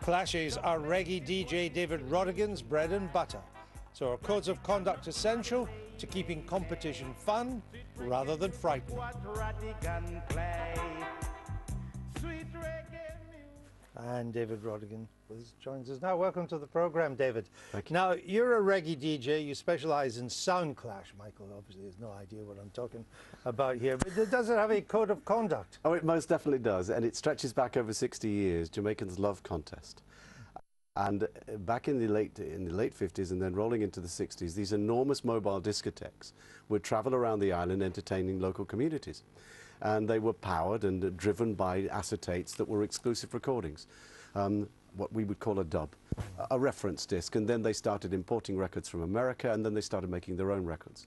Clashes are reggae DJ David Rodigan's bread and butter. So are codes of conduct essential to keeping competition fun rather than frightening? And David Rodigan joins us now. Welcome to the program, David. Thank you. Now, you're a reggae DJ. You specialize in sound clash. Michael obviously has no idea what I'm talking about here, but does it have a code of conduct? Oh, it most definitely does, and it stretches back over 60 years. Jamaicans love contest. And back in the late 50s and then rolling into the 60s, these enormous mobile discotheques would travel around the island entertaining local communities. And they were powered and driven by acetates that were exclusive recordings, what we would call a dub, a reference disc. And then they started importing records from America, and then they started making their own records.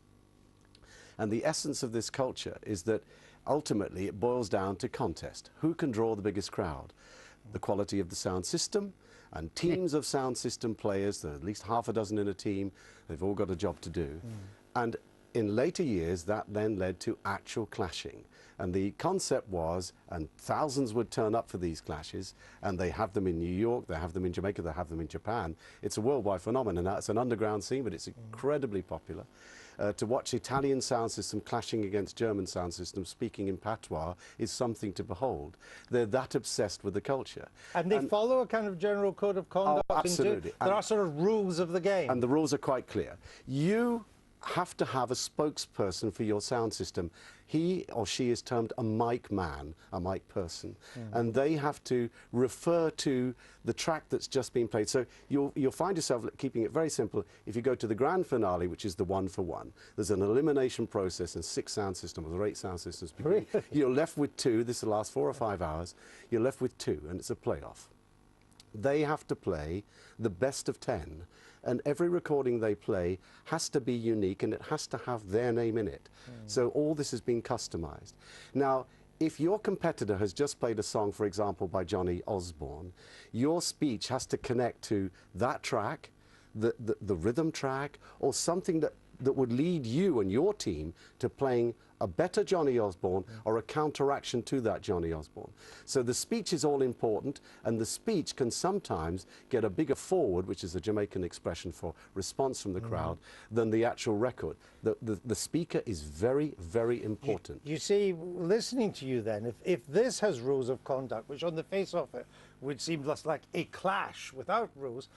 And the essence of this culture is that ultimately it boils down to contest. Who can draw the biggest crowd? The quality of the sound system, and teams of sound system players, there are at least half a dozen in a team, they've all got a job to do. And in later years, that then led to actual clashing. And the concept was, and thousands would turn up for these clashes, and they have them in New York, they have them in Jamaica, they have them in Japan. It's a worldwide phenomenon. Now, it's an underground scene, but it's incredibly popular. To watch Italian sound system clashing against German sound systems speaking in patois is something to behold. They're that obsessed with the culture. And they follow a kind of general code of conduct? Oh, absolutely. There are sort of rules of the game. And the rules are quite clear. You have to have a spokesperson for your sound system. He or she is termed a mic man, a mic person, and they have to refer to the track that's just been played. So you'll find yourself, keeping it very simple, if you go to the grand finale, which is the 1-for-1, there's an elimination process and 6 sound systems or 8 sound systems. Really? You're left with 2, this will last 4 or 5 hours, you're left with 2, and it's a playoff. They have to play the best of 10, and every recording they play has to be unique, and it has to have their name in it. So all this has been customized. Now, if your competitor has just played a song, for example, by Johnny Osborne, your speech has to connect to that track, the rhythm track, or something that would lead you and your team to playing a better Johnny Osborne or a counteraction to that Johnny Osborne. So the speech is all important, and the speech can sometimes get a bigger forward, which is a Jamaican expression for response from the crowd, than the actual record. The speaker is very, very important. You see, listening to you then, if this has rules of conduct, which on the face of it would seem less like a clash without rules,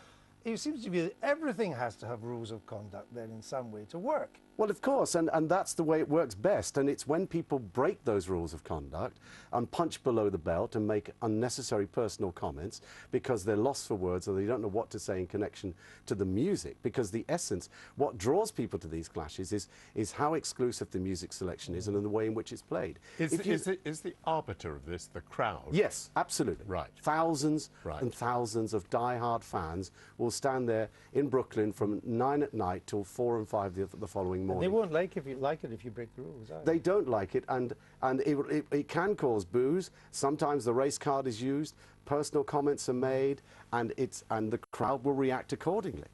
it seems to be that everything has to have rules of conduct then in some way to work. Well, of course, and that's the way it works best, and it's when people break those rules of conduct and punch below the belt and make unnecessary personal comments because they're lost for words or they don't know what to say in connection to the music, because the essence, what draws people to these clashes is how exclusive the music selection is and in the way in which it's played. Is the arbiter of this the crowd? Yes, absolutely. Right. Thousands and thousands of die-hard fans will stand there in Brooklyn from 9 at night till 4 and 5 the following morning. They won't like it if you break the rules. They don't like it, and it can cause boos. Sometimes the race card is used, personal comments are made, and the crowd will react accordingly.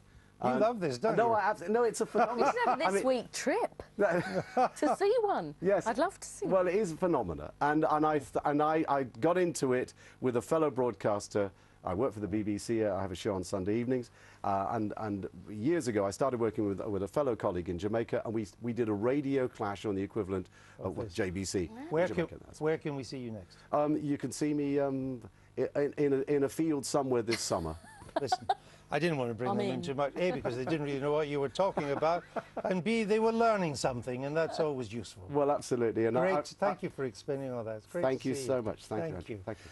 You love this, don't you? No, it's a phenomenon. We should have a this-week trip to see one. Yes. I'd love to see one. Well, it is a phenomenon, and I got into it with a fellow broadcaster. I work for the BBC. I have a show on Sunday evenings, and years ago I started working with a fellow colleague in Jamaica, and we did a radio clash on the equivalent of JBC. Where can we see you next? You can see me in a field somewhere this summer. Listen, I didn't want to bring them in too much, A, because they didn't really know what you were talking about, and B, they were learning something, and that's always useful. Well, absolutely. And great. Thank you for explaining all that. It's great thank to you see so much. Thank you. Thank you.